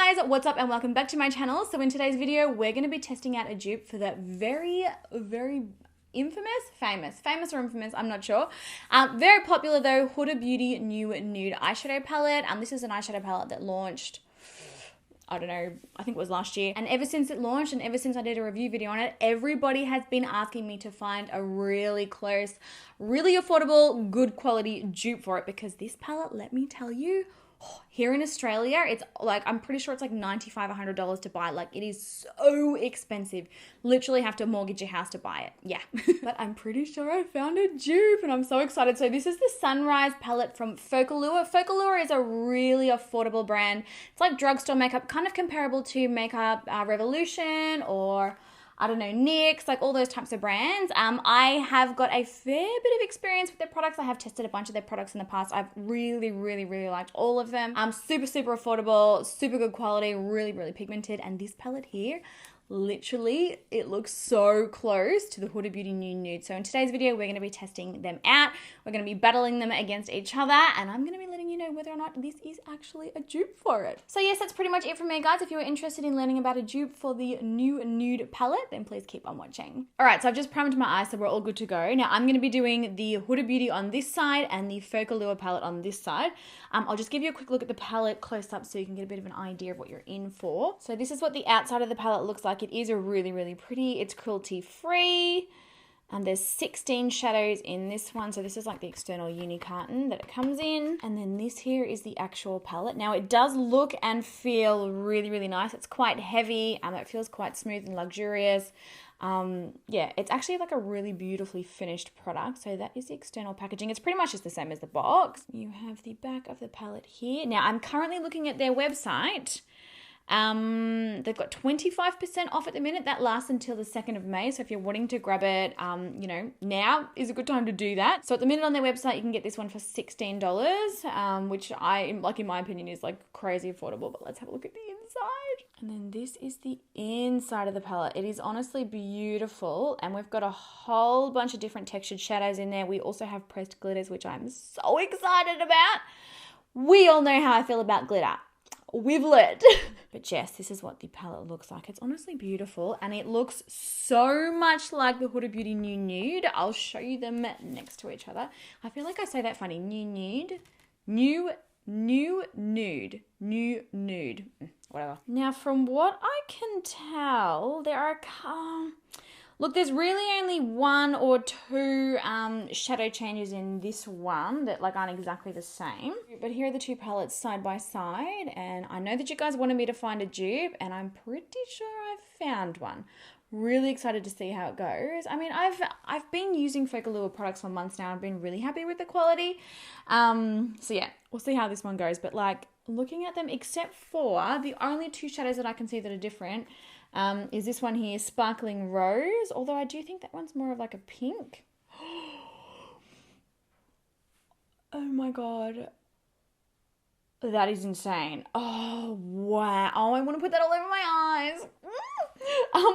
Hey guys, what's up and welcome back to my channel. So in today's video, we're going to be testing out a dupe for that very famous or infamous, I'm not sure. Very popular though, Huda Beauty new Nude eyeshadow palette. This is an eyeshadow palette that launched, I don't know, I think it was last year. And ever since it launched and ever since I did a review video on it, everybody has been asking me to find a really close, really affordable, good quality dupe for it because this palette, let me tell you, here in Australia, it's like, I'm pretty sure it's like $95, $100 to buy. Like, it is so expensive. Literally have to mortgage your house to buy it. Yeah. But I'm pretty sure I found a dupe and I'm so excited. So this is the Sunrise palette from Velour. Velour is a really affordable brand. It's like drugstore makeup, kind of comparable to Makeup Revolution or I don't know, NYX, like all those types of brands. I have got a fair bit of experience with their products. I have tested a bunch of their products in the past. I've really liked all of them. Super affordable, super good quality, really pigmented. And this palette here, literally, it looks so close to the Huda Beauty new Nude. So in today's video, we're going to be testing them out. We're going to be battling them against each other. And I'm going to be letting you know whether or not this is actually a dupe for it. So yes, that's pretty much it from me, guys. If you are interested in learning about a dupe for the new Nude palette, then please keep on watching. All right, so I've just primed my eyes, so we're all good to go. Now I'm going to be doing the Huda Beauty on this side and the Velour palette on this side. I'll just give you a quick look at the palette close up so you can get a bit of an idea of what you're in for. So this is what the outside of the palette looks like. It is a really pretty. It's cruelty free. There's 16 shadows in this one. So this is like the external uni carton that it comes in. And then this here is the actual palette. Now it does look and feel really nice. It's quite heavy. It feels quite smooth and luxurious. Yeah, it's actually like a really beautifully finished product. So that is the external packaging. It's pretty much just the same as the box. You have the back of the palette here. Now I'm currently looking at their website. They've got 25% off at the minute. That lasts until the 2nd of May. So if you're wanting to grab it, you know, now is a good time to do that. So at the minute on their website, you can get this one for $16, which in my opinion, is like crazy affordable. But let's have a look at the inside. And then this is the inside of the palette. It is honestly beautiful. And we've got a whole bunch of different textured shadows in there. We also have pressed glitters, which I'm so excited about. We all know how I feel about glitter. We've lit. But yes, this is what the palette looks like. It's honestly beautiful and it looks so much like the Huda Beauty new Nude. I'll show you them next to each other. I feel like I say that funny. New Nude, new Nude, new Nude, whatever. Now from what I can tell, there are look, there's really only one or two shadow changes in this one that like aren't exactly the same. But here are the two palettes side by side, and I know that you guys wanted me to find a dupe, and I'm pretty sure I've found one. Really excited to see how it goes. I mean, I've been using Velour products for months now. I've been really happy with the quality. So yeah, we'll see how this one goes. But like looking at them, except for the only two shadows that I can see that are different, is this one here, Sparkling Rose, although I do think that one's more of like a pink. Oh my god. That is insane. Oh, wow. Oh, I want to put that all over my eyes.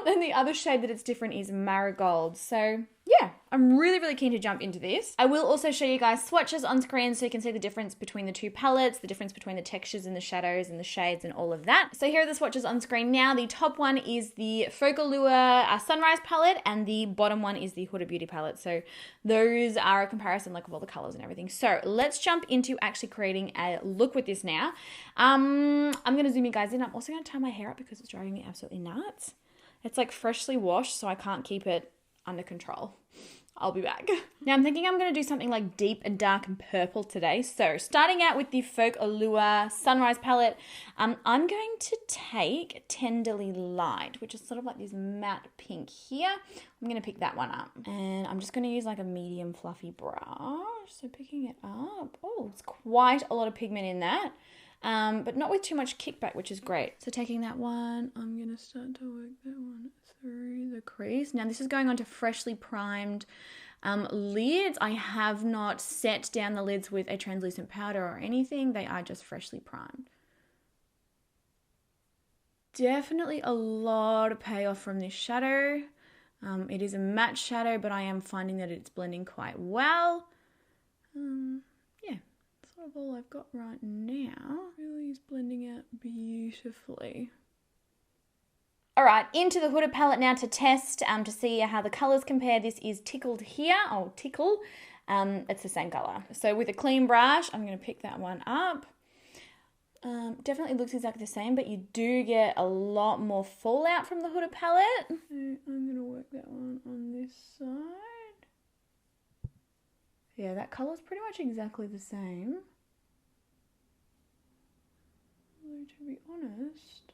And the other shade that it's different is Marigold. So yeah, I'm really keen to jump into this. I will also show you guys swatches on screen so you can see the difference between the two palettes, the difference between the textures and the shadows and the shades and all of that. So here are the swatches on screen now. The top one is the Velour Sunrise palette and the bottom one is the Huda Beauty palette. So those are a comparison like of all the colors and everything. So let's jump into actually creating a look with this now. I'm going to zoom you guys in. I'm also going to tie my hair up because it's driving me absolutely nuts. It's like freshly washed, so I can't keep it under control. I'll be back. Now I'm thinking I'm going to do something like deep and dark and purple today. So starting out with the Velour Sunrise palette, I'm going to take Tenderly Light, which is sort of like this matte pink here. I'm going to pick that one up. And I'm just going to use like a medium fluffy brush. So picking it up. Oh, it's quite a lot of pigment in that. But not with too much kickback, which is great. So taking that one, I'm going to start to work that one through the crease. Now this is going onto freshly primed lids. I have not set down the lids with a translucent powder or anything. They are just freshly primed. Definitely a lot of payoff from this shadow. It is a matte shadow, but I am finding that it's blending quite well. Yeah. of all I've got right now. Really is blending out beautifully. All right, into the Huda palette now to test, to see how the colours compare. This is Tickled here, or Tickle. It's the same colour. So with a clean brush, I'm going to pick that one up. Definitely looks exactly the same, but you do get a lot more fallout from the Huda palette. So I'm going to work that one on this side. Yeah, that colour's pretty much exactly the same. Although to be honest,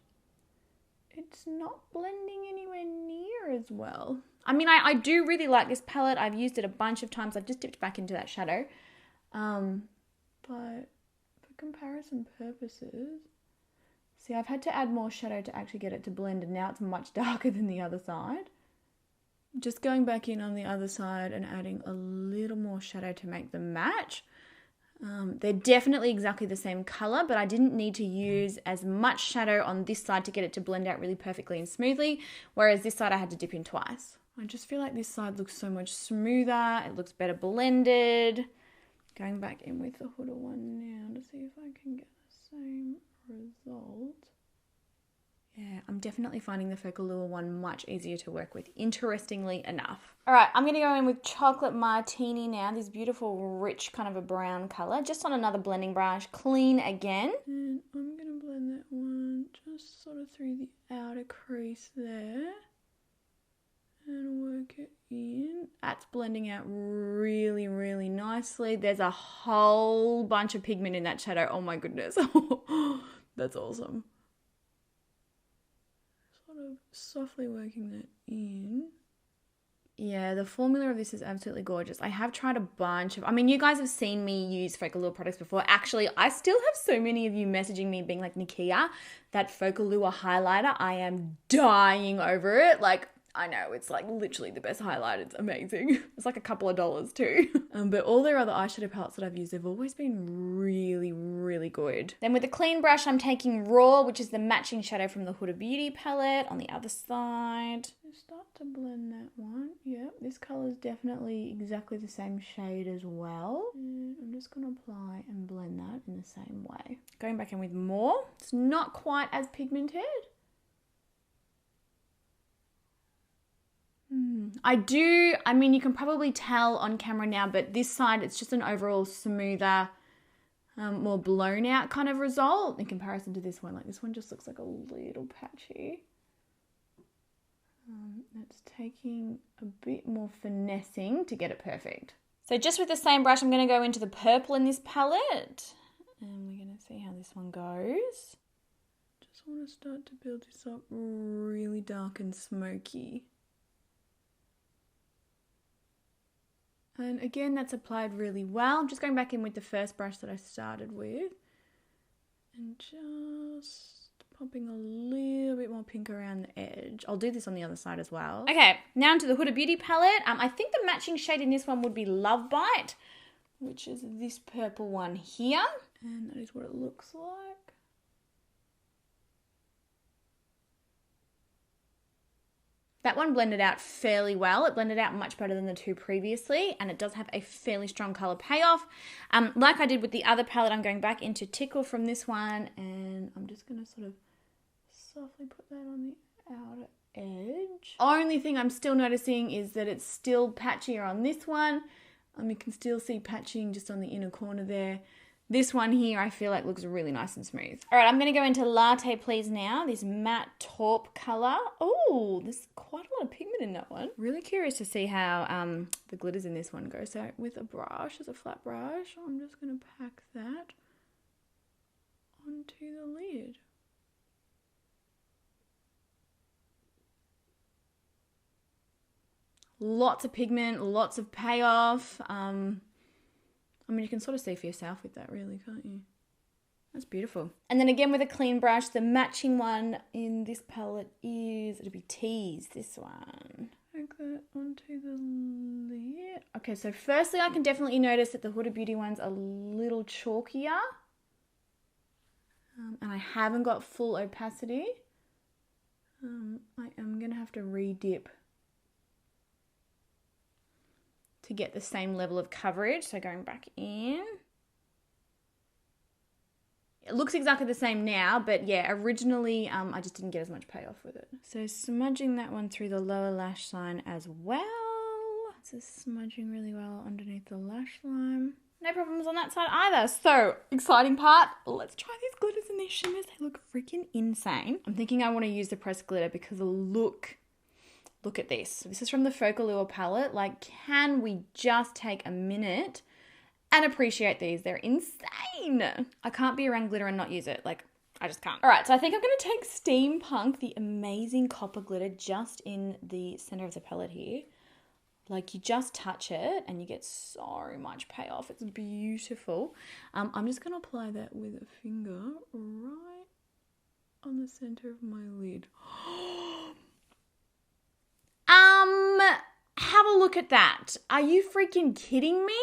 it's not blending anywhere near as well. I mean, I do really like this palette. I've used it a bunch of times. I've just dipped back into that shadow. But for comparison purposes, see, I've had to add more shadow to actually get it to blend, and now it's much darker than the other side. Just going back in on the other side and adding a little more shadow to make them match. They're definitely exactly the same color, but I didn't need to use as much shadow on this side to get it to blend out really perfectly and smoothly, whereas this side I had to dip in twice. I just feel like this side looks so much smoother. It looks better blended. Going back in with the Huda one now to see if I can get the same result. Yeah, I'm definitely finding the Velour one much easier to work with, interestingly enough. All right, I'm going to go in with Chocolate Martini now, this beautiful, rich kind of a brown color, just on another blending brush, clean again. And I'm going to blend that one just sort of through the outer crease there and work it in. That's blending out really, really nicely. There's a whole bunch of pigment in that shadow. Oh my goodness. That's awesome. Softly working that in. Yeah, the formula of this is absolutely gorgeous. I have tried a bunch of, I mean, you guys have seen me use Velour products before. Actually, I still have so many of you messaging me being like, Nikkia, that Velour highlighter, I am dying over it. Like, I know, it's like literally the best highlight. It's amazing. It's like a couple of dollars too. But all their other eyeshadow palettes that I've used, they've always been really, really good. Then with a clean brush, I'm taking Raw, which is the matching shadow from the Huda Beauty palette on the other side. Start to blend that one. Yep, this color is definitely exactly the same shade as well. And I'm just going to apply and blend that in the same way. Going back in with more. It's not quite as pigmented. I mean, you can probably tell on camera now, but this side, it's just an overall smoother, more blown out kind of result in comparison to this one. Like this one just looks like a little patchy. It's taking a bit more finessing to get it perfect. So just with the same brush, I'm going to go into the purple in this palette. And we're going to see how this one goes. Just want to start to build this up really dark and smoky. And again, that's applied really well. I'm just going back in with the first brush that I started with. And just popping a little bit more pink around the edge. I'll do this on the other side as well. Okay, now into the Huda Beauty palette. I think the matching shade in this one would be Love Bite, which is this purple one here. And that is what it looks like. That one blended out fairly well. It blended out much better than the two previously, and it does have a fairly strong color payoff. Like I did with the other palette, I'm going back into Tickle from this one, and I'm just going to sort of softly put that on the outer edge. Only thing I'm still noticing is that it's still patchier on this one. You can still see patching just on the inner corner there. This one here, I feel like looks really nice and smooth. All right, I'm going to go into Latte Please now, this matte taupe color. Oh, there's quite a lot of pigment in that one. Really curious to see how the glitters in this one go. So with a brush, as a flat brush, I'm just going to pack that onto the lid. Lots of pigment, lots of payoff. I mean, you can sort of see for yourself with that, really, can't you? That's beautiful. And then again with a clean brush, the matching one in this palette is, it'll be Tease, this one. Take that onto the lid. Okay, so firstly, I can definitely notice that the Huda Beauty one's a little chalkier. And I haven't got full opacity. I am going to have to re-dip to get the same level of coverage. So going back in. It looks exactly the same now, but yeah, originally I just didn't get as much payoff with it. So smudging that one through the lower lash line as well. This is smudging really well underneath the lash line. No problems on that side either. So, exciting part. Let's try these glitters and these shimmers. They look freaking insane. I'm thinking I want to use the pressed glitter because look at this. This is from the Velour palette. Like, can we just take a minute and appreciate these? They're insane. I can't be around glitter and not use it. Like, I just can't. All right, so I think I'm going to take Steampunk, the amazing copper glitter, just in the center of the palette here. Like, you just touch it and you get so much payoff. It's beautiful. I'm just going to apply that with a finger right on the center of my lid. Have a look at that. Are you freaking kidding me?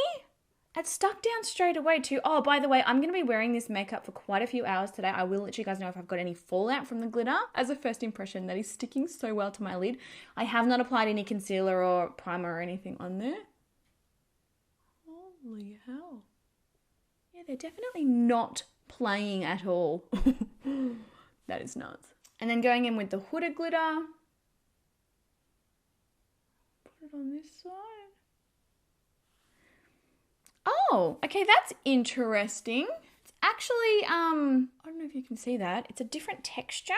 It stuck down straight away too. Oh, by the way, I'm going to be wearing this makeup for quite a few hours today. I will let you guys know if I've got any fallout from the glitter. As a first impression, that is sticking so well to my lid. I have not applied any concealer or primer or anything on there. Holy hell. Yeah, they're definitely not playing at all. That is nuts. And then going in with the Huda glitter. Put it on this side. Oh, okay, that's interesting. It's actually, I don't know if you can see that. It's a different texture.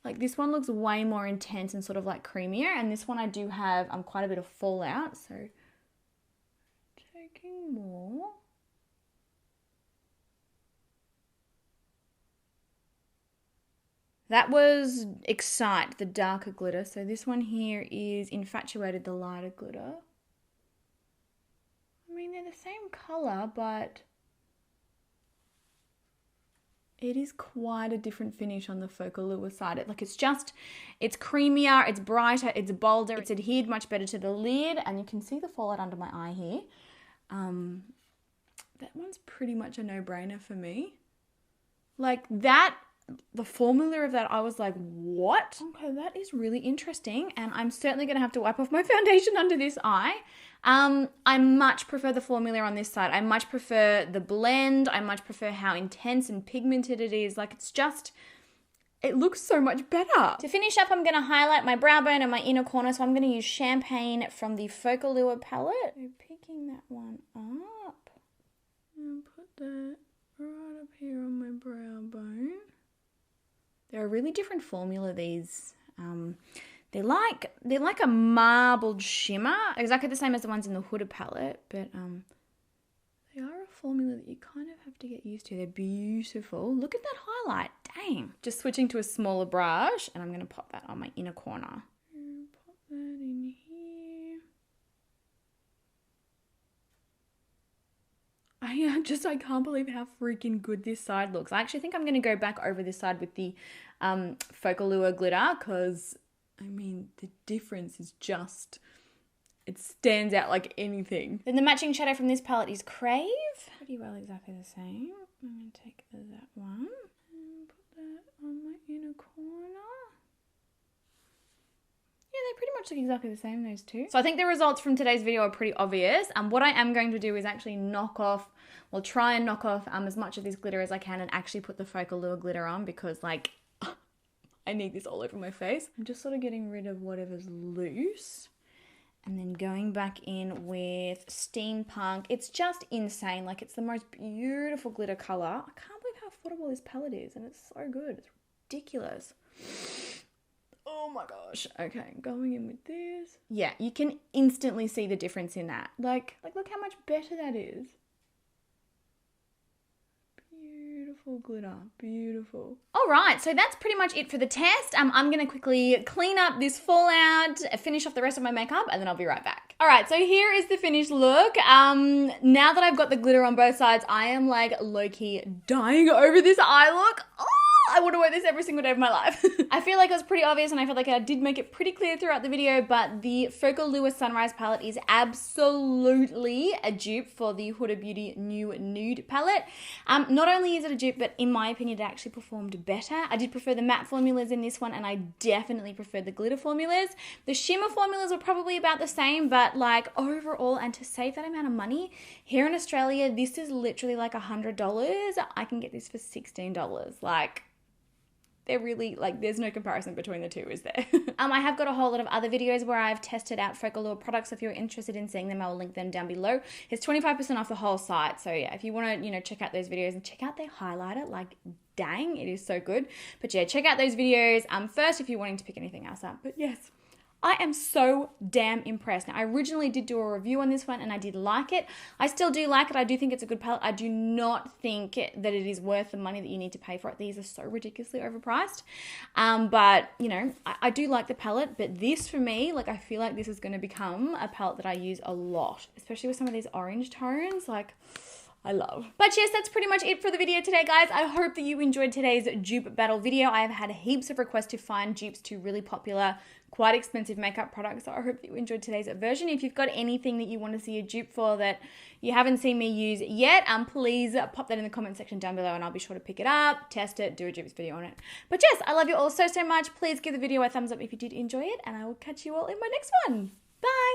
Like, this one looks way more intense and sort of like creamier. And this one I do have quite a bit of fallout. So, taking more. That was Excite, the darker glitter. So this one here is Infatuated, the lighter glitter. I mean, they're the same colour, but it is quite a different finish on the Velour side. It's creamier, it's brighter, it's bolder, it's adhered much better to the lid, and you can see the fallout under my eye here. That one's pretty much a no-brainer for me. Like that, the formula of that, I was like, what? Okay, that is really interesting, and I'm certainly going to have to wipe off my foundation under this eye. I much prefer the formula on this side. I much prefer the blend. I much prefer how intense and pigmented it is. Like, it looks so much better. To finish up, I'm going to highlight my brow bone and my inner corner, so I'm going to use Champagne from the Velour palette. So picking that one up and put that right up here on my brow bone. They're a really different formula, these. They're like a marbled shimmer, exactly the same as the ones in the Huda palette, but they are a formula that you kind of have to get used to. They're beautiful. Look at that highlight. Dang. Just switching to a smaller brush, and I'm going to pop that on my inner corner. Pop that in here. I can't believe how freaking good this side looks. I actually think I'm going to go back over this side with the Velour glitter, because I mean, the difference is just, it stands out like anything. Then the matching shadow from this palette is Crave. Pretty well exactly the same. I'm going to take that one and put that on my inner corner. Yeah, they pretty much look exactly the same, those two. So I think the results from today's video are pretty obvious. What I am going to do is actually try and knock off as much of this glitter as I can and actually put the Velour glitter on, because like, I need this all over my face. I'm just sort of getting rid of whatever's loose and then going back in with Steampunk. It's just insane. Like, it's the most beautiful glitter color. I can't believe how affordable this palette is, and it's so good. It's ridiculous. Oh my gosh. Okay, going in with this. Yeah, you can instantly see the difference in that. Like look how much better that is. Beautiful glitter, beautiful. All right, so that's pretty much it for the test. I'm gonna quickly clean up this fallout, finish off the rest of my makeup, and then I'll be right back. All right, so here is the finished look. Now that I've got the glitter on both sides, I am like low-key dying over this eye look. Oh, I want to wear this every single day of my life. I feel like it was pretty obvious, and I feel like I did make it pretty clear throughout the video, but the Velour Sunrise palette is absolutely a dupe for the Huda Beauty new Nude palette. Not only is it a dupe, but in my opinion, it actually performed better. I did prefer the matte formulas in this one, and I definitely preferred the glitter formulas. The shimmer formulas were probably about the same, but like overall, and to save that amount of money, here in Australia, this is literally like $100. I can get this for $16. Like, they're really, like, there's no comparison between the two, is there? I have got a whole lot of other videos where I've tested out Velour products. If you're interested in seeing them, I will link them down below. It's 25% off the whole site. So yeah, if you want to, check out those videos and check out their highlighter, like, dang, it is so good. But yeah, check out those videos first if you're wanting to pick anything else up. But yes, I am so damn impressed. Now, I originally did do a review on this one and I did like it. I still do like it. I do think it's a good palette. I do not think that it is worth the money that you need to pay for it. These are so ridiculously overpriced. But, I do like the palette. But this, for me, like, I feel like this is going to become a palette that I use a lot, especially with some of these orange tones. Like, I love. But yes, that's pretty much it for the video today, guys. I hope that you enjoyed today's dupe battle video. I have had heaps of requests to find dupes to really popular, quite expensive makeup products. So I hope that you enjoyed today's version. If you've got anything that you want to see a dupe for that you haven't seen me use yet, please pop that in the comment section down below and I'll be sure to pick it up, test it, do a dupes video on it. But yes, I love you all so, so much. Please give the video a thumbs up if you did enjoy it, and I will catch you all in my next one. Bye.